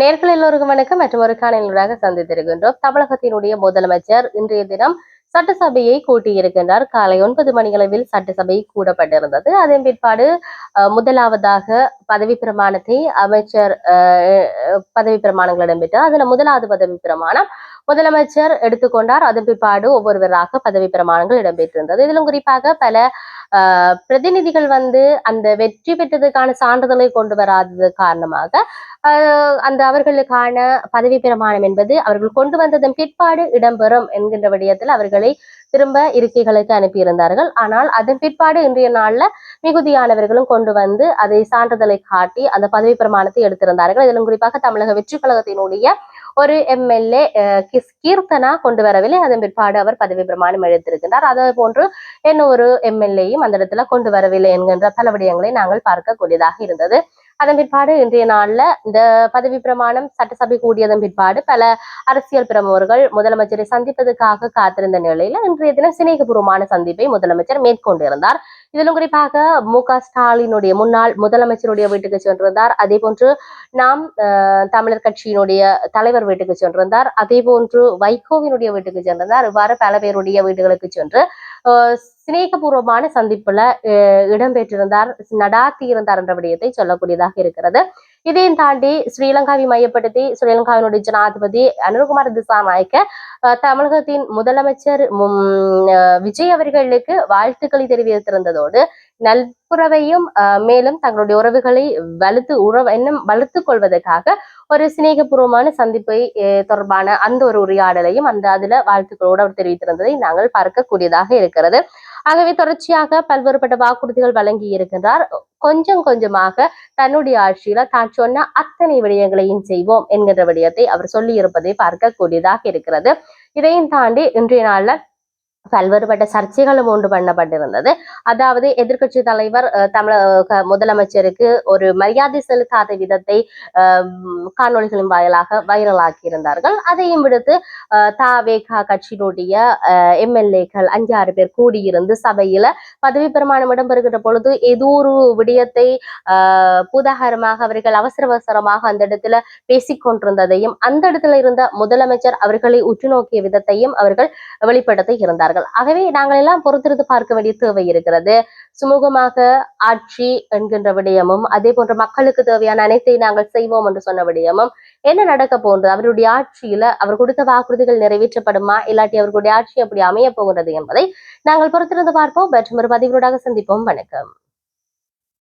நேர்கள் எல்லோருக்கும் வணக்கம். மற்றும் ஒரு காணொலியாக சந்தித்திருக்கின்றோம். தமிழகத்தினுடைய முதலமைச்சர் இன்றைய தினம் சட்டசபையை கூட்டியிருக்கின்றார். காலை 9 மணியளவில் சட்டசபை கூடப்பட்டிருந்தது. அதன் பிற்பாடு முதலாவதாக பதவி பிரமாணத்தை அமைச்சர் பதவி பிரமாணங்கள் இடம்பெற்றார். அதுல முதலாவது பதவி பிரமாணம் முதலமைச்சர் எடுத்துக்கொண்டார். அதன் பிற்பாடு ஒவ்வொருவராக பதவி பிரமாணங்கள் இடம்பெற்றிருந்தது. இதிலும் குறிப்பாக பல பிரதிநிதிகள் அந்த வெற்றி பெற்றதுக்கான சான்றிதழை கொண்டு வராதது காரணமாக அந்த அவர்களுக்கான பதவி பிரமாணம் என்பது அவர்கள் கொண்டு வந்ததன் பிற்பாடு இடம்பெறும் என்கின்ற விடயத்தில் அவர்களை திரும்ப இருக்கைகளுக்கு அனுப்பியிருந்தார்கள். ஆனால் அதன் பிற்பாடு இன்றைய நாள்ல மிகுதியானவர்களும் கொண்டு வந்து அதை சான்றிதழை காட்டி அந்த பதவி பிரமாணத்தை எடுத்திருந்தார்கள். இதிலும் குறிப்பாக தமிழக வெற்றி கழகத்தினுடைய ஒரு எம்எல்ஏ கீர்த்தனா கொண்டு வரவில்லை. அதன் பிற்பாடு அவர் பதவி பிரமாணம் எடுத்திருக்கின்றார். அதே போன்று இன்னொரு எம்எல்ஏயும் அந்த இடத்துல கொண்டு வரவில்லை என்கின்ற பல விடயங்களை நாங்கள் பார்க்கக்கூடியதாக இருந்தது. அதன் பிற்பாடு இன்றைய நாள்ல இந்த பதவி பிரமாணம் சட்டசபை கூடியதன் பிற்பாடு பல அரசியல் பிரமுகர்கள் முதலமைச்சரை சந்திப்பதற்காக காத்திருந்த நிலையில இன்றைய தினம் சிநேகபூர்வமான சந்திப்பை முதலமைச்சர் மேற்கொண்டிருந்தார். இதிலும் குறிப்பாக மு.க.ஸ்டாலினுடைய முன்னாள் முதலமைச்சருடைய வீட்டுக்கு சென்றிருந்தார். அதே போன்று நாம் தமிழர் கட்சியினுடைய தலைவர் வீட்டுக்கு சென்றிருந்தார். அதே போன்று வைகோவினுடைய வீட்டுக்கு சென்றிருந்தார். இவ்வாறு பல பேருடைய வீடுகளுக்கு சென்று சிநேகபூர்வமான சந்திப்புல இடம்பெற்றிருந்தார், நடாத்தி இருந்தார் என்ற விடயத்தை சொல்லக்கூடியதாக இருக்கிறது. இதையும் தாண்டி ஸ்ரீலங்காவை மையப்படுத்தி ஸ்ரீலங்காவினுடைய ஜனாதிபதி அனுரகுமார் திசாநாயக்க தமிழகத்தின் முதலமைச்சர் விஜய் அவர்களுக்கு வாழ்த்துக்களை தெரிவித்திருந்ததோடு நட்புறவையும் மேலும் தங்களுடைய உறவுகளை வலுத்துக் கொள்வதற்காக ஒரு சிநேகபூர்வமான சந்திப்பை தொடர்பான அந்த ஒரு உரையாடலையும் அதுல வாழ்த்துக்களோடு அவர் தெரிவித்திருந்ததை நாங்கள் பார்க்கக்கூடியதாக இருக்கிறது. ஆகவே தொடர்ச்சியாக பல்வேறுபட்ட வாக்குறுதிகள் வழங்கி இருக்கின்றார். கொஞ்சம் கொஞ்சமாக தன்னுடைய ஆட்சியில தான் சொன்ன அத்தனை விடயங்களையும் செய்வோம் என்கின்ற விடயத்தை அவர் சொல்லி இருப்பதை பார்க்கக்கூடியதாக இருக்கிறது. இதையும் தாண்டி இன்றைய நாள்ல பல்வேறுபட்ட சர்ச்சைகளும் உண்டு பண்ணப்பட்டிருந்தது. அதாவது எதிர்கட்சி தலைவர் தமிழக முதலமைச்சருக்கு ஒரு மரியாதை செலுத்தாத விதத்தை காணொலிகளின் வாயிலாக வைரலாக்கி இருந்தார்கள். அதையும் விடுத்து தாவேகா கட்சியினுடைய எம்எல்ஏக்கள் 5-6 பேர் கூடியிருந்து சபையில பதவி பிரமாணம் இடம்பெறுகின்ற பொழுது ஏதோ ஒரு விடயத்தை பூதாகரமாக அவர்கள் அவசரமாக அந்த இடத்துல பேசிக்கொண்டிருந்ததையும் அந்த இடத்துல இருந்த முதலமைச்சர் அவர்களை உற்று நோக்கிய விதத்தையும் அவர்கள் வெளிப்படுத்த இருந்தார்கள். ஆகவே நாங்கள் எல்லாம் பொறுத்திருந்து பார்க்க வேண்டிய தேவை இருக்கிறது. சுமூகமாக ஆட்சி என்கின்ற விடயமும் அதே போன்ற மக்களுக்கு தேவையான அனைத்தையும் நாங்கள் செய்வோம் என்று சொன்ன விடயமும் என்ன நடக்க போன்றது, அவருடைய ஆட்சியில அவர் கொடுத்த வாக்குறுதிகள் நிறைவேற்றப்படுமா இல்லாட்டி அவர்களுடைய ஆட்சி அப்படி அமைய போகிறது என்பதை நாங்கள் பொறுத்திருந்து பார்ப்போம். மற்றும் ஒரு பதிவுடன் சந்திப்போம். வணக்கம்.